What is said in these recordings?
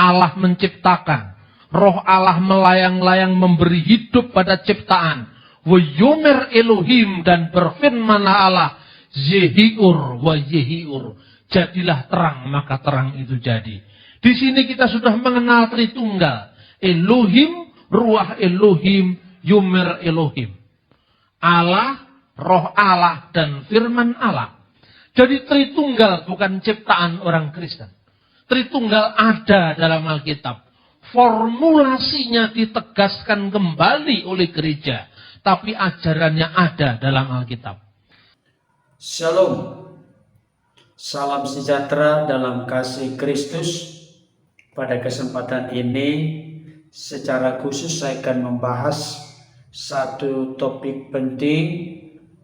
Allah menciptakan. Roh Allah melayang-layang memberi hidup pada ciptaan. Wa yumer Elohim, dan berfirmanlah Allah, Yehiur wa Yehiur. Jadilah terang, maka terang itu jadi. Di sini kita sudah mengenal Tritunggal. Elohim, Ruah Elohim, Yumer Elohim. Allah, Roh Allah, dan firman Allah. Jadi Tritunggal bukan ciptaan orang Kristen. Tritunggal ada dalam Alkitab. Formulasinya ditegaskan kembali oleh gereja. Tapi ajarannya ada dalam Alkitab. Shalom. Salam sejahtera dalam kasih Kristus. Pada kesempatan ini secara khusus saya akan membahas satu topik penting,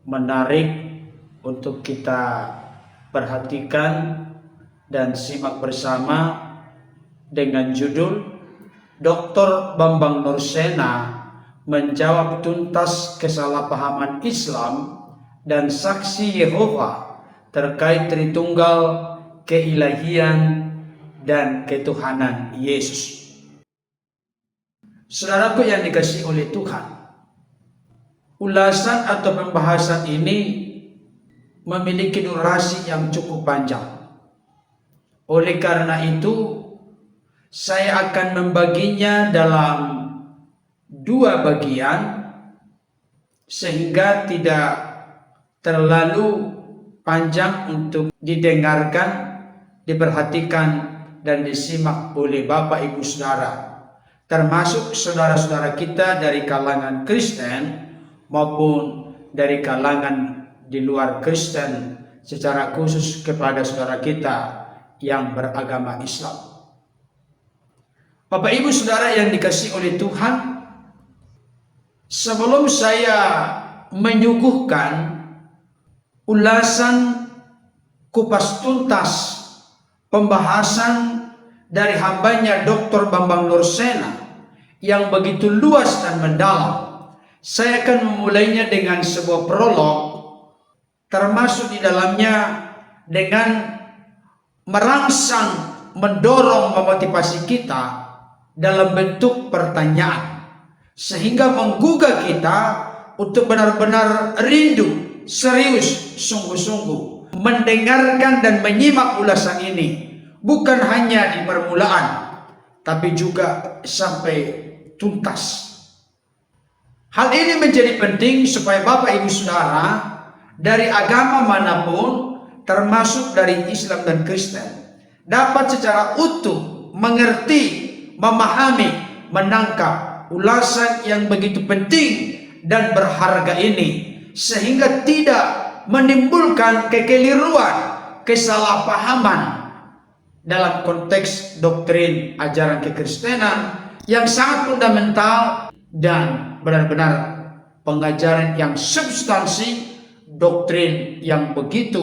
menarik untuk kita perhatikan dan simak bersama, dengan judul Dr. Bambang Nursena menjawab tuntas kesalahpahaman Islam dan saksi Yehova terkait Tritunggal, keilahian, dan ketuhanan Yesus. Saudaraku yang dikasihi oleh Tuhan, ulasan atau pembahasan ini memiliki durasi yang cukup panjang. Oleh karena itu, saya akan membaginya dalam dua bagian sehingga tidak terlalu panjang untuk didengarkan, diperhatikan, dan disimak oleh Bapak Ibu Saudara, termasuk saudara-saudara kita dari kalangan Kristen maupun dari kalangan di luar Kristen, secara khusus kepada saudara kita yang beragama Islam. Bapak Ibu Saudara yang dikasihi oleh Tuhan, sebelum saya menyuguhkan ulasan kupas tuntas pembahasan dari hambanya Dr. Bambang Nursena yang begitu luas dan mendalam, saya akan memulainya dengan sebuah prolog, termasuk di dalamnya dengan merangsang, mendorong, memotivasi kita dalam bentuk pertanyaan, sehingga menggugah kita untuk benar-benar rindu, serius, sungguh-sungguh mendengarkan dan menyimak ulasan ini, bukan hanya di permulaan, tapi juga sampai tuntas. Hal ini menjadi penting supaya Bapak Ibu Saudara dari agama manapun, termasuk dari Islam dan Kristen, dapat secara utuh mengerti, memahami, menangkap ulasan yang begitu penting dan berharga ini, sehingga tidak menimbulkan kekeliruan, kesalahpahaman dalam konteks doktrin ajaran kekristenan yang sangat fundamental dan benar-benar pengajaran yang substansi, doktrin yang begitu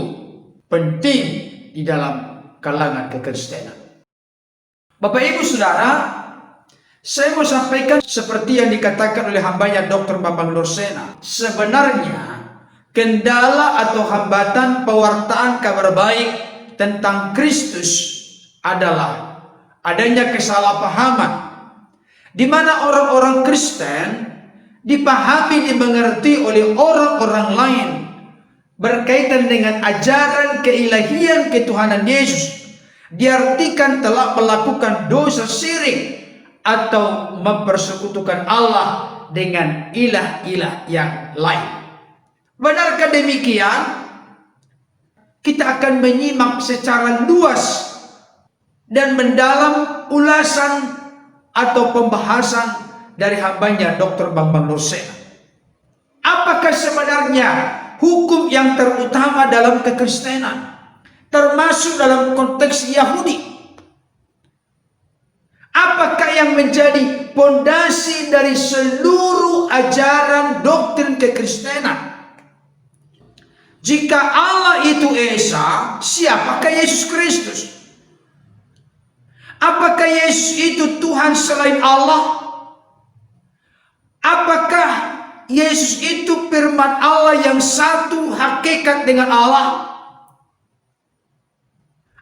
penting di dalam kalangan kekristenan. Bapak Ibu Saudara, saya mau sampaikan seperti yang dikatakan oleh hambanya Dr. Bambang Nursena. Sebenarnya kendala atau hambatan pewartaan kabar baik tentang Kristus adalah adanya kesalahpahaman, di mana orang-orang Kristen dipahami, dimengerti oleh orang-orang lain berkaitan dengan ajaran keilahian ketuhanan Yesus, diartikan telah melakukan dosa syirik atau mempersekutukan Allah dengan ilah-ilah yang lain. Benarkah demikian? Kita akan menyimak secara luas dan mendalam ulasan atau pembahasan dari hambanya Dr. Bambang Nursena. Apakah sebenarnya hukum yang terutama dalam kekristenan, termasuk dalam konteks Yahudi? Apakah yang menjadi pondasi dari seluruh ajaran doktrin kekristenan? Jika Allah itu Esa, siapakah Yesus Kristus? Apakah Yesus itu Tuhan selain Allah? Apakah Yesus itu firman Allah yang satu hakikat dengan Allah?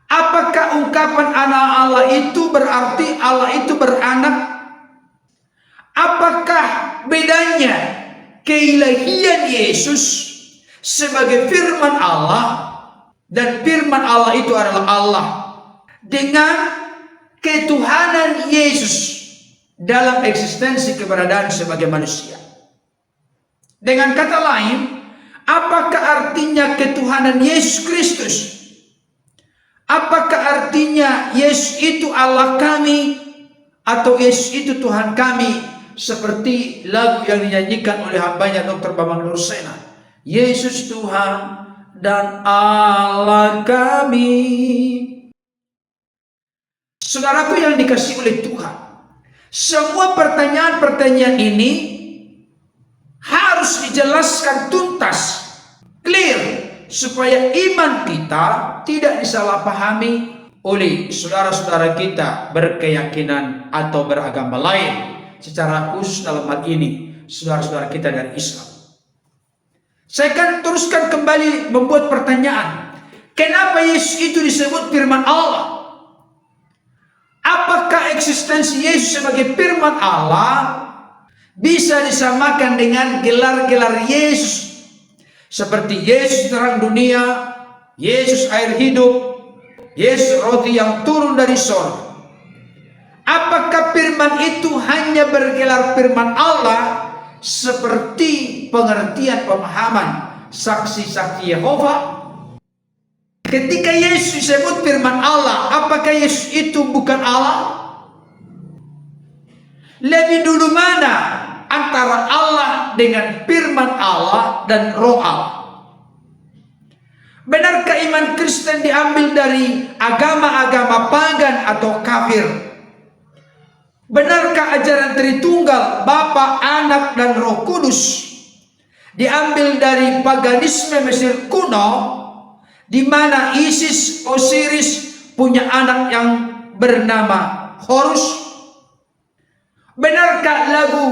Apakah ungkapan anak Allah itu berarti Allah itu beranak, apakah bedanya keilahian Yesus sebagai firman Allah, dan firman Allah itu adalah Allah, dengan ketuhanan Yesus dalam eksistensi keberadaan sebagai manusia? Dengan kata lain, apakah artinya ketuhanan Yesus Kristus? Apakah artinya Yesus itu Allah kami, atau Yesus itu Tuhan kami, seperti lagu yang dinyanyikan oleh hambanya Dr. Bambang Nursena, Yesus Tuhan dan Allah kami. Saudaraku yang dikasihi oleh Tuhan, semua pertanyaan-pertanyaan ini harus dijelaskan tuntas, clear, supaya iman kita tidak disalahpahami oleh saudara-saudara kita berkeyakinan atau beragama lain, secara khusus dalam hal ini saudara-saudara kita dari Islam. Saya akan teruskan kembali membuat pertanyaan, kenapa Yesus itu disebut firman Allah? Apakah eksistensi Yesus sebagai firman Allah bisa disamakan dengan gelar-gelar Yesus, seperti Yesus terang dunia, Yesus air hidup, Yesus roti yang turun dari surga? Apakah firman itu hanya bergelar firman Allah seperti pengertian pemahaman saksi-saksi Yehova? Ketika Yesus disebut firman Allah, apakah Yesus itu bukan Allah? Lebih dulu mana antara Allah dengan firman Allah dan roh Allah? Benarkah iman Kristen diambil dari agama-agama pagan atau kafir? Benarkah ajaran Tritunggal, Bapa, Anak, dan Roh Kudus diambil dari paganisme Mesir kuno, di mana Isis, Osiris punya anak yang bernama Horus? Benarkah lagu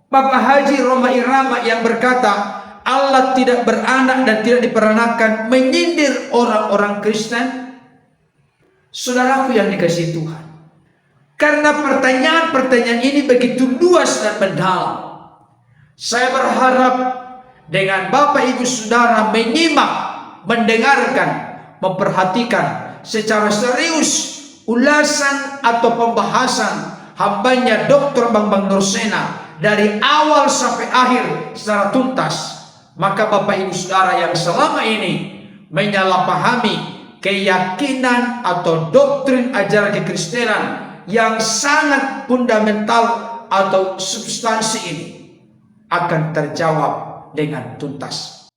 Bapak Haji Roma Irama yang berkata Allah tidak beranak dan tidak diperanakan menyindir orang-orang Kristen? Saudaraku yang dikasihi Tuhan, karena pertanyaan-pertanyaan ini begitu luas dan mendalam, saya berharap dengan Bapak Ibu Saudara menyimak, mendengarkan, memperhatikan secara serius ulasan atau pembahasan hambanya Dr. Bambang Nursena dari awal sampai akhir secara tuntas. Maka Bapak Ibu Saudara yang selama ini menyalahpahami keyakinan atau doktrin ajaran kekristenan yang sangat fundamental atau substansi ini akan terjawab dengan tuntas.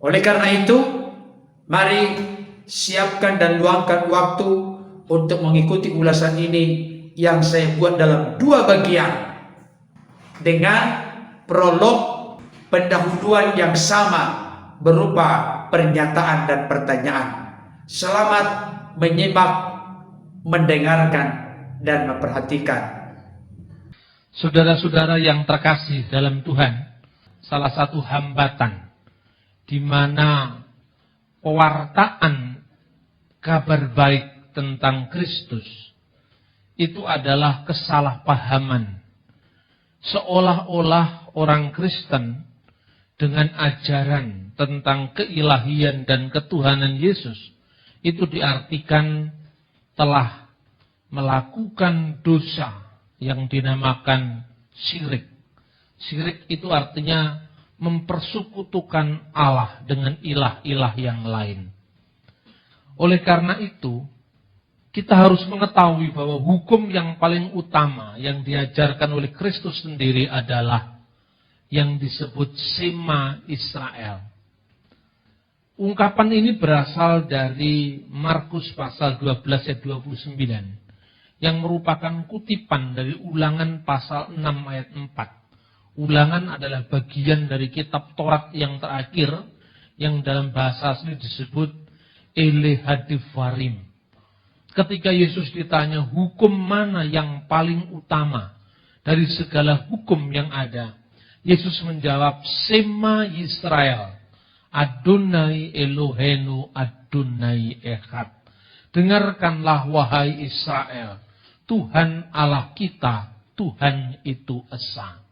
Oleh karena itu, mari siapkan dan luangkan waktu untuk mengikuti ulasan ini yang saya buat dalam 2 bagian, dengan prolog pendahuluan yang sama berupa pernyataan dan pertanyaan. Selamat menyimak, mendengarkan, dan memperhatikan. Saudara-saudara yang terkasih dalam Tuhan, salah satu hambatan di mana pewartaan kabar baik tentang Kristus itu adalah kesalahpahaman. Seolah-olah orang Kristen dengan ajaran tentang keilahian dan ketuhanan Yesus itu diartikan telah melakukan dosa yang dinamakan syirik. Syirik itu artinya mempersekutukan Allah dengan ilah-ilah yang lain. Oleh karena itu, kita harus mengetahui bahwa hukum yang paling utama yang diajarkan oleh Kristus sendiri adalah yang disebut Shema Israel. Ungkapan ini berasal dari Markus pasal 12 ayat 29 yang merupakan kutipan dari Ulangan pasal 6 ayat 4. Ulangan adalah bagian dari kitab Taurat yang terakhir yang dalam bahasa asli disebut Elehadivarim. Ketika Yesus ditanya hukum mana yang paling utama dari segala hukum yang ada, Yesus menjawab Shema Israel, Adonai Elohenu Adonai Echad. Dengarkanlah wahai Israel, Tuhan Allah kita, Tuhan itu esa.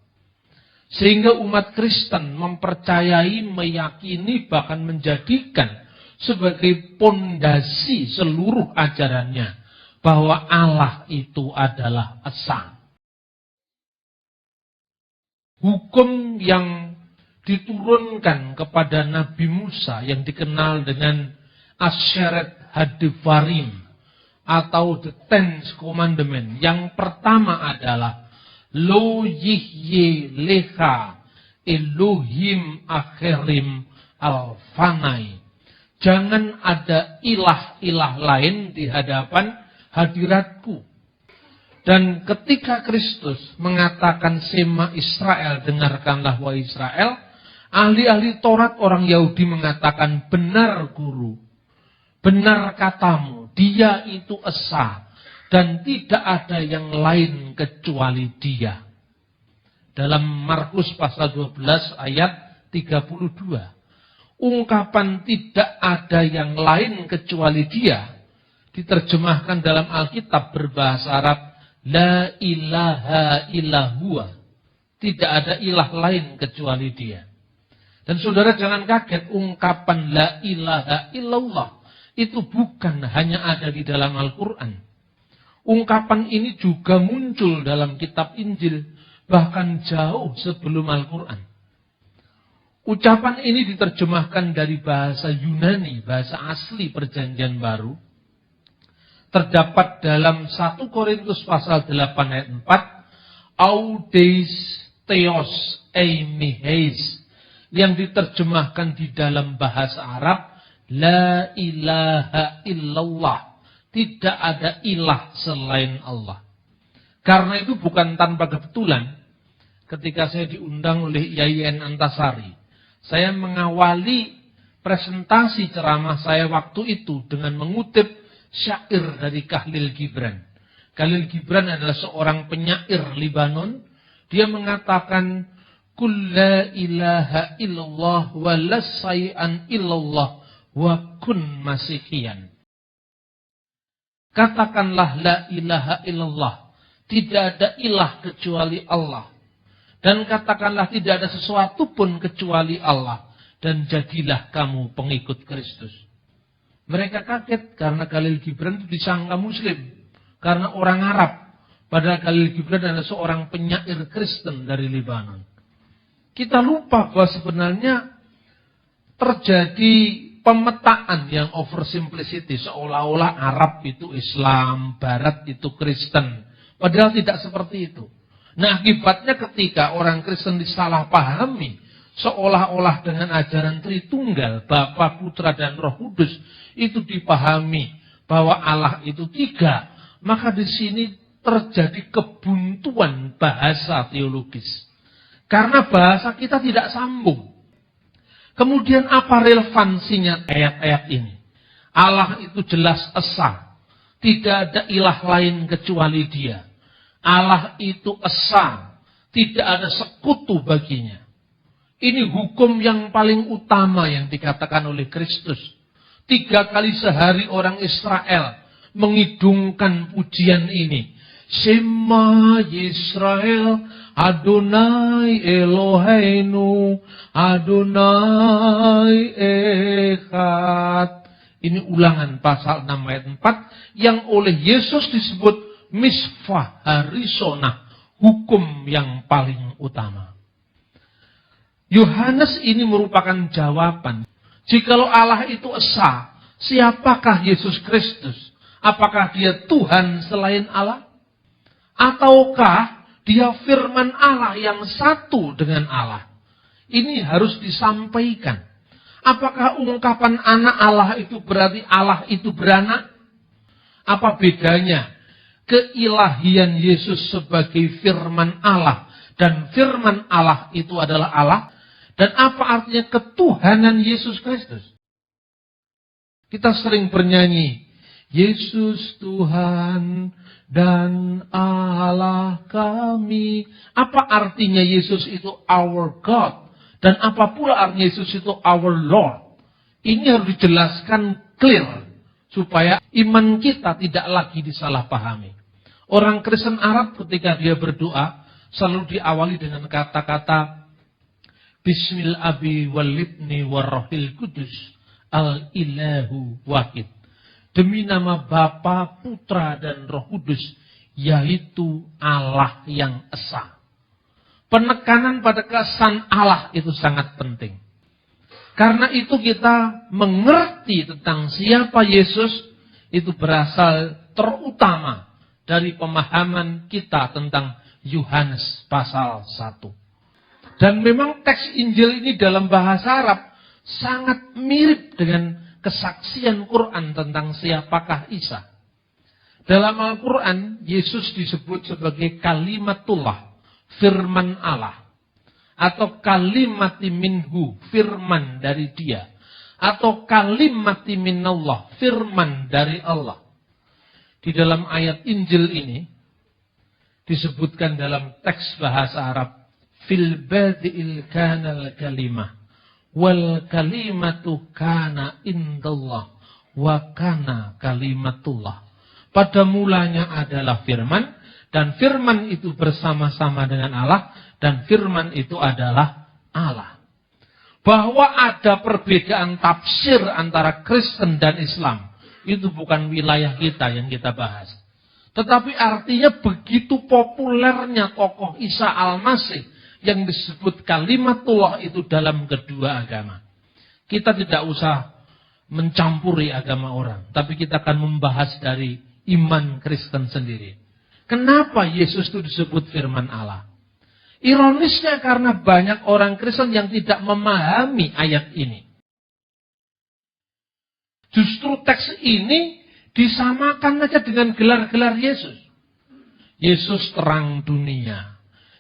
Sehingga umat Kristen mempercayai, meyakini, bahkan menjadikan sebagai pondasi seluruh ajarannya bahwa Allah itu adalah esa. Hukum yang diturunkan kepada Nabi Musa yang dikenal dengan Asyeret Hadvarim atau the Ten Commandment. Yang pertama adalah Lo yihye lecha Elohim akhirim alfanai. Jangan ada ilah-ilah lain di hadapan hadiratku. Dan ketika Kristus mengatakan Sema Israel, dengarkanlah wahai Israel, ahli-ahli Taurat orang Yahudi mengatakan, benar guru, benar katamu, dia itu esa, dan tidak ada yang lain kecuali dia. Dalam Markus pasal 12 ayat 32. Ungkapan tidak ada yang lain kecuali dia diterjemahkan dalam Alkitab berbahasa Arab, La ilaha illahua. Tidak ada ilah lain kecuali dia. Dan saudara jangan kaget, ungkapan la ilaha illallah itu bukan hanya ada di dalam Al-Quran. Ungkapan ini juga muncul dalam kitab Injil, bahkan jauh sebelum Al-Quran. Ucapan ini diterjemahkan dari bahasa Yunani, bahasa asli Perjanjian Baru. Terdapat dalam 1 Korintus pasal 8 ayat 4, Audes Theos Eimihes, yang diterjemahkan di dalam bahasa Arab, La ilaha illallah. Tidak ada ilah selain Allah. Karena itu bukan tanpa kebetulan, ketika saya diundang oleh Yayan Antasari, saya mengawali presentasi ceramah saya waktu itu dengan mengutip syair dari Khalil Gibran. Khalil Gibran adalah seorang penyair Libanon. Dia mengatakan, Kul la ilaha illallah wa la say'an illallah wa kun masihiyan. Katakanlah la ilaha illallah. Tidak ada ilah kecuali Allah. Dan katakanlah tidak ada sesuatu pun kecuali Allah. Dan jadilah kamu pengikut Kristus. Mereka kaget karena Khalil Gibran itu disangka Muslim. Karena orang Arab. Padahal Khalil Gibran adalah seorang penyair Kristen dari Libanon. Kita lupa bahwa sebenarnya terjadi pemetaan yang oversimplicity, seolah-olah Arab itu Islam, Barat itu Kristen. Padahal tidak seperti itu. Nah, akibatnya ketika orang Kristen disalahpahami, seolah-olah dengan ajaran Tritunggal, Bapa, Putra, dan Roh Kudus, itu dipahami bahwa Allah itu tiga. Maka di sini terjadi kebuntuan bahasa teologis. Karena bahasa kita tidak sambung. Kemudian apa relevansinya ayat-ayat ini? Allah itu jelas esa. Tidak ada ilah lain kecuali dia. Allah itu esa. Tidak ada sekutu baginya. Ini hukum yang paling utama yang dikatakan oleh Kristus. 3 kali sehari orang Israel mengidungkan pujian ini. Shema Yisrael, Adonai Eloheinu, Adonai Echad. Ini Ulangan pasal 6 ayat 4 yang oleh Yesus disebut Misfah Harisonah, hukum yang paling utama. Yohanes ini merupakan jawaban. Jikalau Allah itu esa, siapakah Yesus Kristus? Apakah dia Tuhan selain Allah? Ataukah dia firman Allah yang satu dengan Allah? Ini harus disampaikan. Apakah ungkapan anak Allah itu berarti Allah itu beranak? Apa bedanya keilahian Yesus sebagai firman Allah dan firman Allah itu adalah Allah? Dan apa artinya ketuhanan Yesus Kristus? Kita sering bernyanyi, Yesus Tuhan dan Allah kami. Apa artinya Yesus itu our God? Dan apa pula artinya Yesus itu our Lord? Ini harus dijelaskan clear. supaya iman kita tidak lagi disalahpahami. Orang Kristen Arab ketika dia berdoa selalu diawali dengan kata-kata Bismil abi walibni warrohil kudus al-ilahu wahid. Demi nama Bapa, Putra, dan Roh Kudus, yaitu Allah yang esa. Penekanan pada kesan Allah itu sangat penting. Karena itu kita mengerti tentang siapa Yesus, itu berasal terutama dari pemahaman kita tentang Yohanes pasal 1. Dan memang teks Injil ini dalam bahasa Arab sangat mirip dengan kesaksian Quran tentang siapakah Isa. Dalam Al-Quran, Yesus disebut sebagai kalimatullah, firman Allah. Atau kalimati minhu, firman dari dia. Atau kalimati minallah, firman dari Allah. Di dalam ayat Injil ini, disebutkan dalam teks bahasa Arab, fil badi'il kanal kalimah. Wal kalimatu kana indallah wa kana kalimatullah. Pada mulanya adalah firman, dan firman itu bersama-sama dengan Allah, dan firman itu adalah Allah. Bahwa ada perbedaan tafsir antara Kristen dan Islam, itu bukan wilayah kita yang kita bahas. Tetapi artinya begitu populernya tokoh Isa Al-Masih yang disebut kalimatullah itu dalam kedua agama. Kita tidak usah mencampuri agama orang, tapi kita akan membahas dari iman Kristen sendiri. Kenapa Yesus itu disebut firman Allah? Ironisnya karena banyak orang Kristen yang tidak memahami ayat ini. Justru teks ini disamakan aja dengan gelar-gelar Yesus. Yesus terang dunia.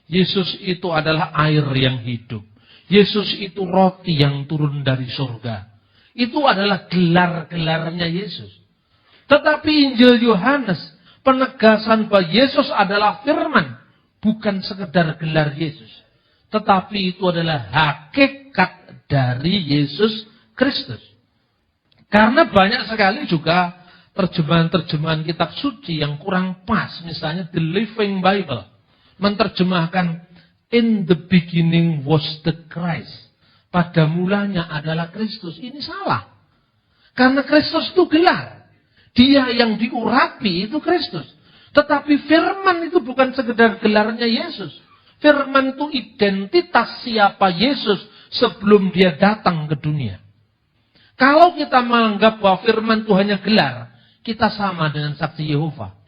Yesus itu adalah air yang hidup. Yesus itu roti yang turun dari surga. Itu adalah gelar-gelarnya Yesus. Tetapi Injil Yohanes, penegasan bahwa Yesus adalah firman, bukan sekedar gelar Yesus. Tetapi itu adalah hakikat dari Yesus Kristus. Karena banyak sekali juga terjemahan-terjemahan kitab suci yang kurang pas. Misalnya The Living Bible menerjemahkan in the beginning was the Christ. Pada mulanya adalah Kristus. Ini salah. Karena Kristus itu gelar. Dia yang diurapi itu Kristus. Tetapi firman itu bukan sekedar gelarnya Yesus. Firman itu identitas siapa Yesus sebelum dia datang ke dunia. Kalau kita menganggap bahwa firman itu hanya gelar, kita sama dengan saksi Yehova.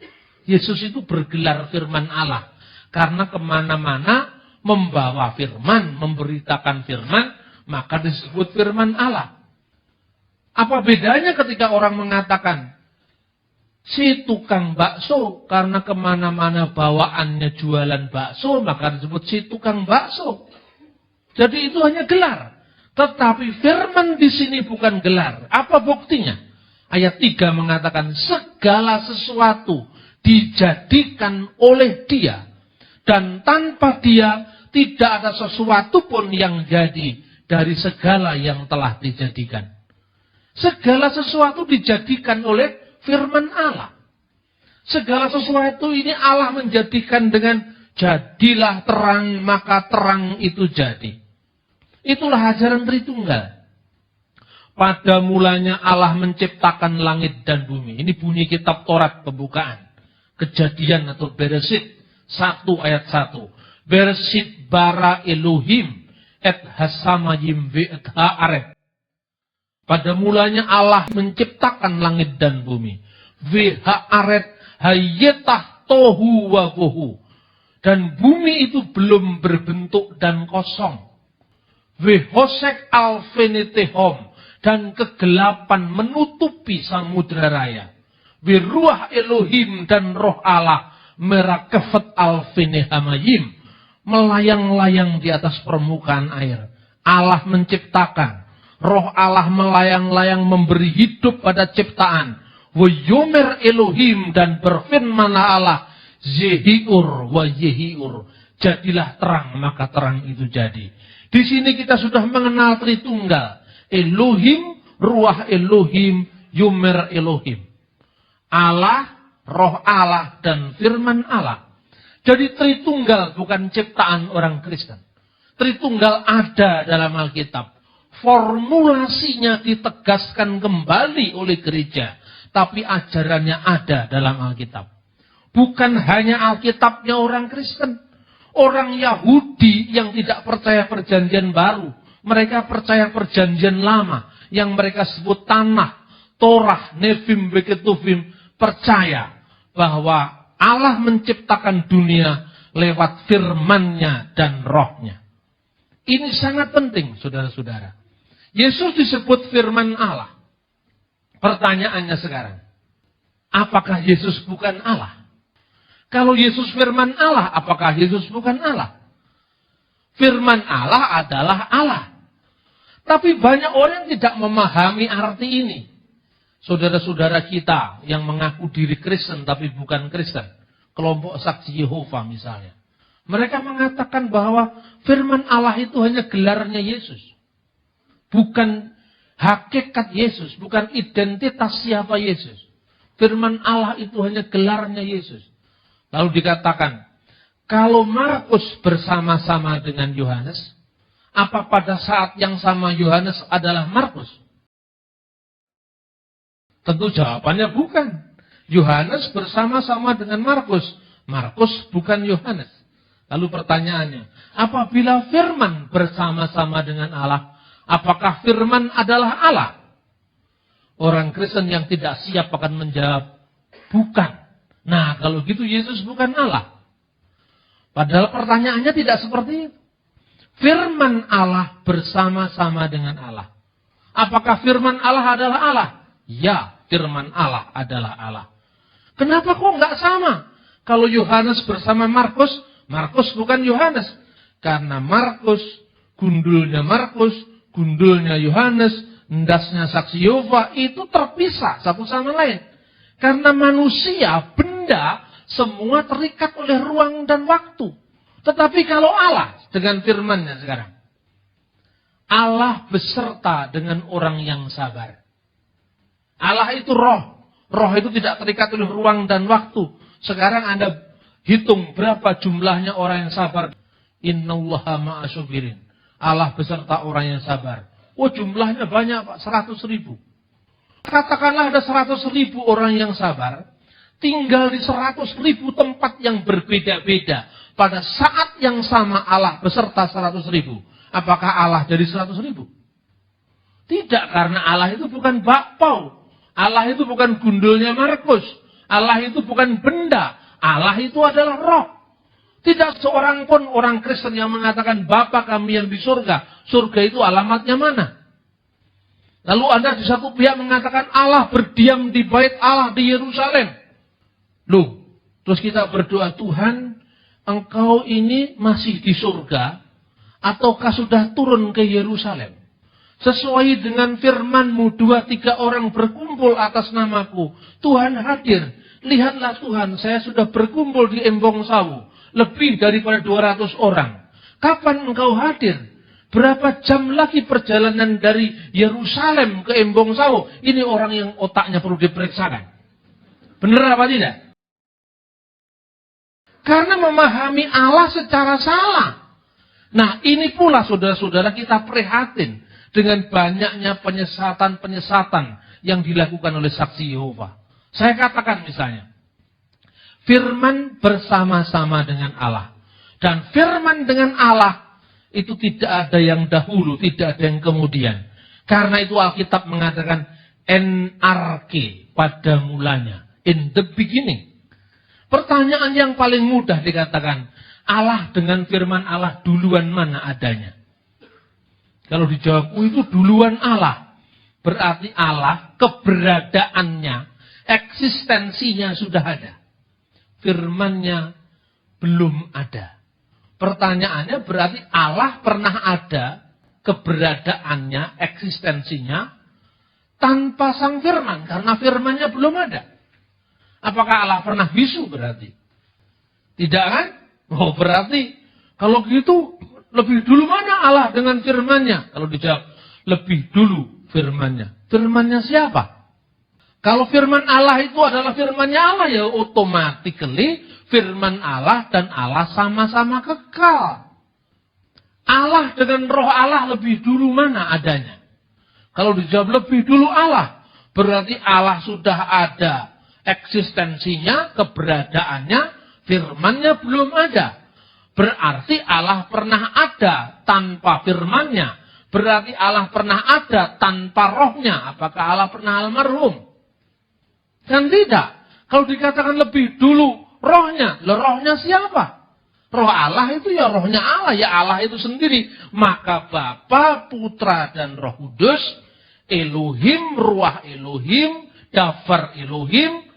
Yesus itu bergelar firman Allah. Karena kemana-mana membawa firman, memberitakan firman, maka disebut firman Allah. Apa bedanya ketika orang mengatakan, si tukang bakso, karena kemana-mana bawaannya jualan bakso, maka disebut si tukang bakso. Jadi itu hanya gelar. Tetapi firman di sini bukan gelar. Apa buktinya? Ayat 3 mengatakan, segala sesuatu dijadikan oleh dia. Dan tanpa dia, tidak ada sesuatu pun yang jadi dari segala yang telah dijadikan. Segala sesuatu dijadikan oleh firman Allah. Segala sesuatu ini Allah menjadikan dengan jadilah terang, maka terang itu jadi. Itulah ajaran Tritunggal. Pada mulanya Allah menciptakan langit dan bumi. Ini bunyi kitab Taurat pembukaan. Kejadian atau Bereshit 1 ayat 1. Bereshit bara Elohim et hasamayim ve et haaret. Pada mulanya Allah menciptakan langit dan bumi. Ve haaret hayetah tohu wa bohu. Dan bumi itu belum berbentuk dan kosong. Ve hosek alfenetehom. Dan kegelapan menutupi samudra raya. Ve ruah Elohim dan roh Allah merakefet alfinehamayim, melayang-layang di atas permukaan air. Allah menciptakan, roh Allah melayang-layang memberi hidup pada ciptaan. Wayomer Elohim, dan berfirmanlah Allah, Yehiur wa Yehiur, jadilah terang, maka terang itu jadi. Di sini kita sudah mengenal Tritunggal. Elohim, ruah Elohim, Yomer Elohim. Allah, roh Allah, dan firman Allah. Jadi Tritunggal bukan ciptaan orang Kristen. Tritunggal ada dalam Alkitab. Formulasinya ditegaskan kembali oleh gereja. Tapi ajarannya ada dalam Alkitab. Bukan hanya Alkitabnya orang Kristen. Orang Yahudi yang tidak percaya perjanjian baru. Mereka percaya perjanjian lama. Yang mereka sebut Tanakh, Torah, Nevim, Beketuvim. Percaya bahwa Allah menciptakan dunia lewat firman-Nya dan roh-Nya. Ini sangat penting, saudara-saudara. Yesus disebut firman Allah. Pertanyaannya sekarang, apakah Yesus bukan Allah? Kalau Yesus firman Allah, apakah Yesus bukan Allah? Firman Allah adalah Allah. Tapi banyak orang yang tidak memahami arti ini. Saudara-saudara kita yang mengaku diri Kristen tapi bukan Kristen. Kelompok saksi Yehova misalnya. Mereka mengatakan bahwa firman Allah itu hanya gelarnya Yesus. Bukan hakikat Yesus. Bukan identitas siapa Yesus. Firman Allah itu hanya gelarnya Yesus. Lalu dikatakan, kalau Markus bersama-sama dengan Yohanes, apa pada saat yang sama Yohanes adalah Markus? Tentu jawabannya bukan. Yohanes bersama-sama dengan Markus. Markus bukan Yohanes. Lalu pertanyaannya, apabila firman bersama-sama dengan Allah, apakah firman adalah Allah? Orang Kristen yang tidak siap akan menjawab, bukan. Nah, kalau gitu Yesus bukan Allah. Padahal pertanyaannya tidak seperti itu. Firman Allah bersama-sama dengan Allah. Apakah firman Allah adalah Allah? Ya, firman Allah adalah Allah. Kenapa kok nggak sama? Kalau Yohanes bersama Markus, Markus bukan Yohanes. Karena Markus, gundulnya Yohanes, ndasnya saksi Yehova itu terpisah satu sama lain. Karena manusia, benda, semua terikat oleh ruang dan waktu. Tetapi kalau Allah dengan firman-Nya sekarang, Allah beserta dengan orang yang sabar. Allah itu roh. Roh itu tidak terikat oleh ruang dan waktu. Sekarang Anda hitung berapa jumlahnya orang yang sabar. Innallaha ma'asyubirin. Allah beserta orang yang sabar. Oh, jumlahnya banyak, Pak. 100.000. Katakanlah ada 100.000 orang yang sabar. Tinggal di 100.000 tempat yang berbeda-beda. Pada saat yang sama Allah beserta 100.000. Apakah Allah jadi 100.000? Tidak, karena Allah itu bukan bakpao. Allah itu bukan gundulnya Markus. Allah itu bukan benda. Allah itu adalah roh. Tidak seorang pun orang Kristen yang mengatakan Bapa kami yang di surga. Surga itu alamatnya mana? Lalu Anda di satu pihak mengatakan Allah berdiam di bait Allah di Yerusalem. Loh, terus kita berdoa, Tuhan, Engkau ini masih di surga ataukah sudah turun ke Yerusalem? Sesuai dengan firman-Mu, 2-3 orang berkumpul atas namaku. Tuhan hadir. Lihatlah Tuhan, saya sudah berkumpul di Embong Sawu. Lebih daripada 200 orang. Kapan Engkau hadir? Berapa jam lagi perjalanan dari Yerusalem ke Embong Sawu? Ini orang yang otaknya perlu diperiksakan. Benar apa tidak? Karena memahami Allah secara salah. Nah, ini pula saudara-saudara kita prihatin dengan banyaknya penyesatan-penyesatan yang dilakukan oleh saksi Yehova. Saya katakan misalnya, firman bersama-sama dengan Allah. Dan firman dengan Allah itu tidak ada yang dahulu, tidak ada yang kemudian. Karena itu Alkitab mengatakan NRK pada mulanya, in the beginning. Pertanyaan yang paling mudah dikatakan, Allah dengan firman Allah duluan mana adanya? Kalau dijawab, itu duluan Allah. Berarti Allah, keberadaannya, eksistensinya sudah ada. Firman-Nya belum ada. Pertanyaannya berarti Allah pernah ada, keberadaannya, eksistensinya, tanpa sang firman. Karena firman-Nya belum ada. Apakah Allah pernah bisu berarti? Tidak kan? Oh, berarti kalau gitu lebih dulu mana Allah dengan firman-Nya? Kalau dijawab, lebih dulu firman-Nya. Firman-Nya siapa? Kalau firman Allah itu adalah firmannya Allah, ya automatically firman Allah dan Allah sama-sama kekal. Allah dengan roh Allah lebih dulu mana adanya? Kalau dijawab lebih dulu Allah, berarti Allah sudah ada eksistensinya, keberadaannya, firmannya belum ada. Berarti Allah pernah ada tanpa firmannya. Berarti Allah pernah ada tanpa rohnya. Apakah Allah pernah almarhum? Kan tidak. Kalau dikatakan lebih dulu rohnya, rohnya siapa? Roh Allah itu ya rohnya Allah, ya Allah itu sendiri. Maka Bapa, Putra, dan Roh Kudus, Elohim, Ruah Elohim, Dafar Elohim,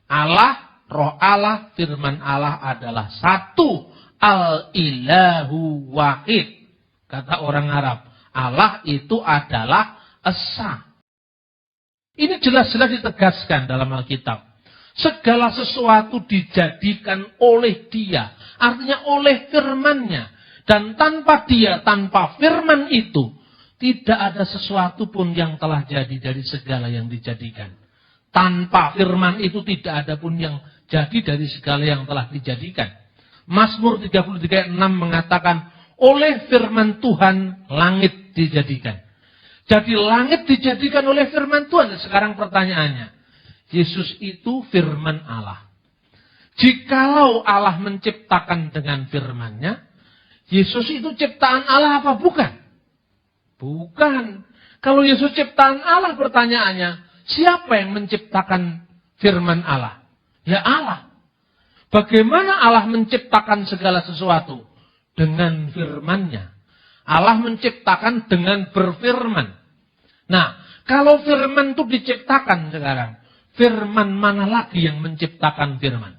Allah, Roh Allah, firman Allah adalah satu. Al-ilahu wahid. Kata orang Arab. Allah itu adalah esa. Ini jelas-jelas ditegaskan dalam Alkitab. Segala sesuatu dijadikan oleh Dia. Artinya oleh firman-Nya. Dan tanpa Dia, tanpa firman itu, tidak ada sesuatu pun yang telah jadi dari segala yang dijadikan. Tanpa firman itu tidak ada pun yang jadi dari segala yang telah dijadikan. Mazmur 33:6 mengatakan, oleh firman Tuhan langit dijadikan. Jadi langit dijadikan oleh firman Tuhan. Sekarang pertanyaannya, Yesus itu firman Allah. Jikalau Allah menciptakan dengan firman-Nya, Yesus itu ciptaan Allah apa bukan? Bukan. Kalau Yesus ciptaan Allah, pertanyaannya, siapa yang menciptakan firman Allah? Ya Allah. Bagaimana Allah menciptakan segala sesuatu? Dengan firman-Nya. Allah menciptakan dengan berfirman. Nah, kalau firman itu diciptakan sekarang, firman mana lagi yang menciptakan firman?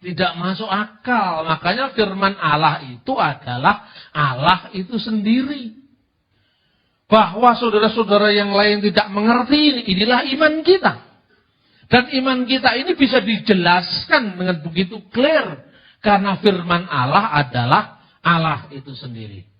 Tidak masuk akal. Makanya firman Allah itu adalah Allah itu sendiri. Bahwa saudara-saudara yang lain tidak mengerti ini, inilah iman kita. Dan iman kita ini bisa dijelaskan dengan begitu clear. Karena firman Allah adalah Allah itu sendiri.